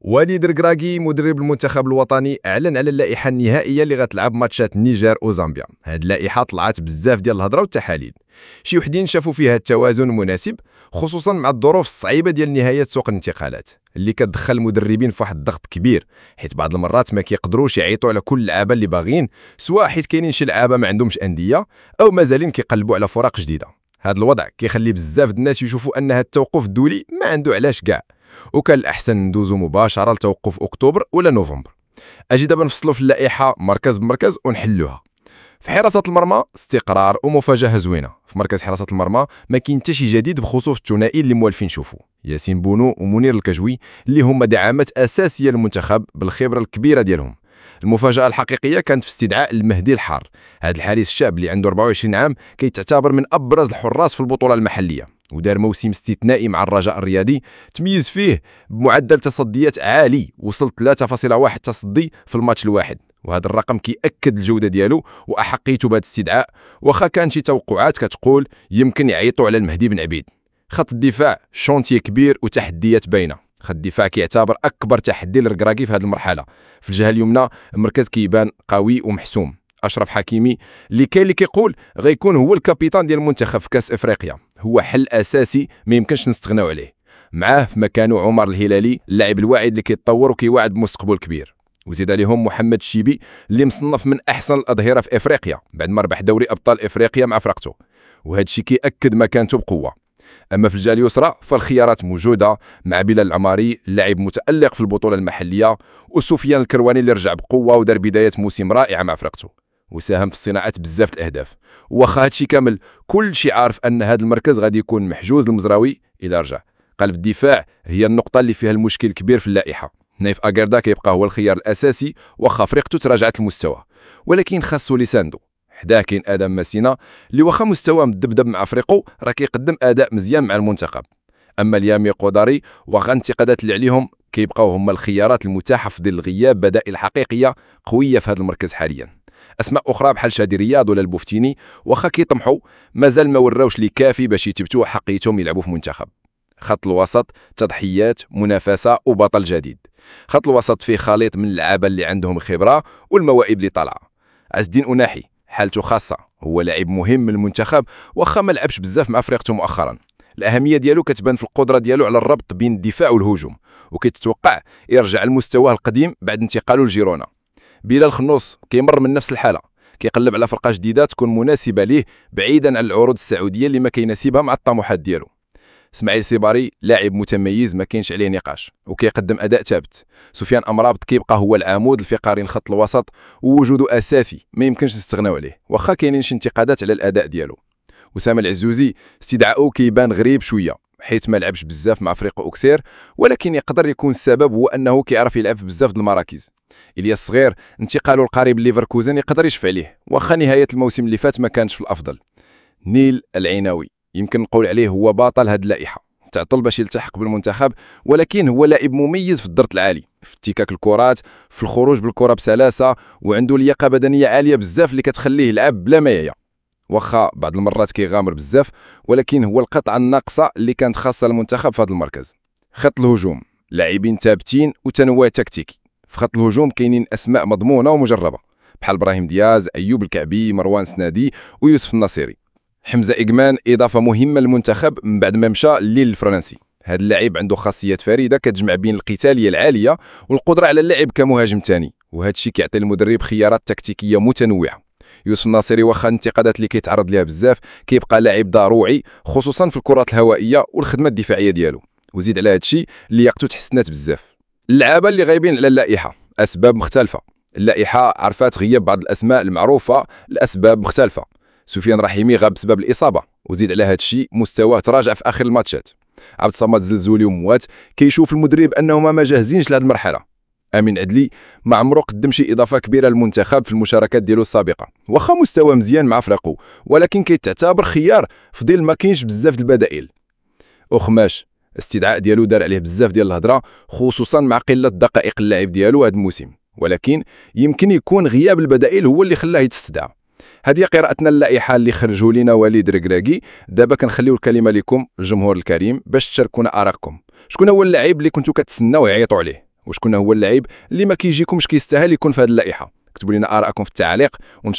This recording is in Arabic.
وليد الركراكي مدرب المنتخب الوطني اعلن على اللائحه النهائيه اللي غتلعب ماتشات النيجر وزامبيا. هاد اللائحه طلعت بزاف ديال الهضره والتحاليل، شي وحدين شافوا فيها التوازن المناسب خصوصا مع الظروف الصعيبه ديال نهايه سوق الانتقالات اللي كتدخل المدربين في واحد الضغط كبير، حيت بعض المرات ما كيقدروش يعيطوا على كل اللعابه اللي باغيين، سواء حيت كاينين شي لعابه ما عندهمش انديه او مازالين كيقلبوا على فرق جديده. هاد الوضع كيخلي بزاف الناس يشوفوا ان هاد التوقف الدولي ما عنده علاش كاع، وكان الأحسن ندوزو مباشرة لتوقف أكتوبر ولا نوفمبر. أجي دابا نفصلوا في اللائحة مركز بمركز ونحلوها. في حراسة المرمى استقرار ومفاجأة زوينة. في مركز حراسة المرمى ما كاين حتى شي جديد بخصوص الثنائي اللي موالفين نشوفوا، ياسين بونو ومنير الكجوي اللي هما دعامات أساسية للمنتخب بالخبرة الكبيرة ديالهم. المفاجأة الحقيقية كانت في استدعاء المهدي الحار، هذا الحارس الشاب اللي عنده 24 عام كيتعتبر من أبرز الحراس في البطولة المحلية، ودار موسم استثنائي مع الرجاء الرياضي تميز فيه بمعدل تصديات عالي، وصل 3.1 تصدي في الماتش الواحد، وهذا الرقم كيأكد الجودة ديالو وأحقيته بهذا الاستدعاء، واخا كان شي توقعات كتقول يمكن يعيطوا على المهدي بن عبيد. خط الدفاع شونتيه كبير وتحديات باينه. خط الدفاع كيعتبر اكبر تحدي للركراكي في هذه المرحله. في الجهه اليمنى المركز كيبان قوي ومحسوم. اشرف حكيمي اللي كاين اللي كيقول غيكون هو الكابيتان ديال المنتخب في كاس افريقيا، هو حل اساسي ما يمكنش نستغناو عليه. معاه في مكانه عمر الهلالي، اللاعب الواعد اللي كيتطور وكيواعد بمستقبل كبير. وزيد عليهم محمد الشيبي اللي مصنف من احسن الاظهره في افريقيا بعد ما ربح دوري ابطال افريقيا مع فرقته، وهذا الشيء كيأكد مكانته بقوه. اما في الجهه اليسرى فالخيارات موجوده، مع بلال العماري لاعب متالق في البطوله المحليه، وسفيان الكرواني اللي رجع بقوه ودار بدايه موسم رائعه مع فرقته وساهم في صناعه بزاف الاهداف. واخا هادشي كامل كل شي عارف ان هذا المركز غادي يكون محجوز المزراوي الى رجع. قلب الدفاع هي النقطه اللي فيها المشكل كبير في اللائحه. نايف اغيردا كيبقى هو الخيار الاساسي واخا فرقته تراجعت المستوى، ولكن خاصو لساندو. حداه كاين ادم ماسينا اللي واخا مستواه مدبدب مع فريقه راه كيقدم اداء مزيان مع المنتخب. اما اليامي قدري واخا الانتقادات اللي عليهم كيبقاو هما الخيارات المتاحه في ظل الغياب بدائل حقيقيه قويه في هذا المركز حاليا. اسماء اخرى بحال شادي رياض ولا البوفتيني واخا كيطمحوا مازال ما وراوش لي كافي باش يثبتوا حقيتهم يلعبوا في منتخب. خط الوسط تضحيات منافسه وبطل جديد. خط الوسط فيه خليط من اللعابه اللي عندهم خبره والمواهب اللي طالعه. عز الدين أناحي حالته خاصه، هو لاعب مهم للمنتخب واخا ما لعبش بزاف مع فريقته مؤخرا. الاهميه ديالو كتبان في القدره ديالو على الربط بين الدفاع والهجوم، وكيتوقع يرجع لمستواه القديم بعد انتقاله لجيرونا. بلال الخنوص كيمر من نفس الحاله، كيقلب على فرقه جديده تكون مناسبه ليه بعيدا عن العروض السعوديه اللي ما كيناسبها مع الطموحات ديالو. اسماعيل سيباري لاعب متميز ما كاينش عليه نقاش وكيقدم اداء ثابت. سفيان امرابط كيبقى هو العمود الفقري لخط الوسط ووجوده اساسي ما يمكنش نستغناو عليه واخا كاينين شي انتقادات على الاداء ديالو. وسام العزوزي استدعاؤه كيبان غريب شويه حيت ما لعبش بزاف مع فريق اوكسير، ولكن يقدر يكون السبب هو انه كيعرف يلعب في بزاف د المراكز. الياس الصغير انتقاله القريب لليفركوزن يقدر يشفع ليه واخا نهايه الموسم اللي فات ما كانش في الافضل. نيل العيناوي يمكن نقول عليه هو بطل هذه اللائحه، تعطل باش يلتحق بالمنتخب، ولكن هو لاعب مميز في الضغط العالي، في اتكاك الكرات، في الخروج بالكره بسلاسه، وعنده لياقه بدنيه عاليه بزاف اللي كتخليه يلعب بلا مايا. واخا بعض المرات كيغامر بزاف، ولكن هو القطعه الناقصه اللي كانت خاصه المنتخب في هذا المركز. خط الهجوم لاعبين ثابتين وتنوع تكتيكي. في خط الهجوم كاينين اسماء مضمونه ومجربه بحال ابراهيم دياز، ايوب الكعبي، مروان سنادي ويوسف النصيري. حمزه إجمان اضافه مهمه للمنتخب من بعد ما مشى لليل الفرنسي. هذا اللاعب عنده خاصيات فريده كتجمع بين القتاليه العاليه والقدره على اللعب كمهاجم ثاني، وهذا الشيء كيعطي المدرب خيارات تكتيكيه متنوعه. يوسف الناصري واخا الانتقادات اللي كيتعرض ليها بزاف كيبقى لاعب ضروعي خصوصا في الكرات الهوائيه والخدمه الدفاعيه ديالو، وزيد على هذا الشيء لياقته تحسنات بزاف. اللعابه اللي غايبين على اللائحه اسباب مختلفه. اللائحه عرفات غياب بعض الاسماء المعروفه لاسباب مختلفه. سفيان رحيمي غاب بسبب الاصابه، وزيد على هذا الشيء مستواه تراجع في اخر الماتشات. عبد الصمد زلزولي وموات كيشوف المدرب انهما ما جاهزينش لهذه المرحله. امين عدلي ما عمرو قدم شي اضافه كبيره للمنتخب في المشاركات ديالو السابقه، واخا مستوى مزيان مع فريقه، ولكن كيتعتبر خيار في ظل ما كاينش بزاف البدائل. وخماش استدعاء ديالو دار عليه بزاف ديال الهضره خصوصا مع قله دقائق اللعب ديالو هذا الموسم، ولكن يمكن يكون غياب البدائل هو اللي خلاه يتستدعى. هذه قراءتنا اللائحه اللي خرجوا لنا وليد الركراكي. دابا كنخليو الكلمه لكم الجمهور الكريم باش تشاركونا ارائكم. شكون هو اللاعب اللي كنتو كتسناو يعيطوا عليه؟ وشكون هو اللاعب اللي ما كيجيكمش كيستاهل يكون في هذه اللائحة؟ اكتبوا لنا آراءكم في التعليق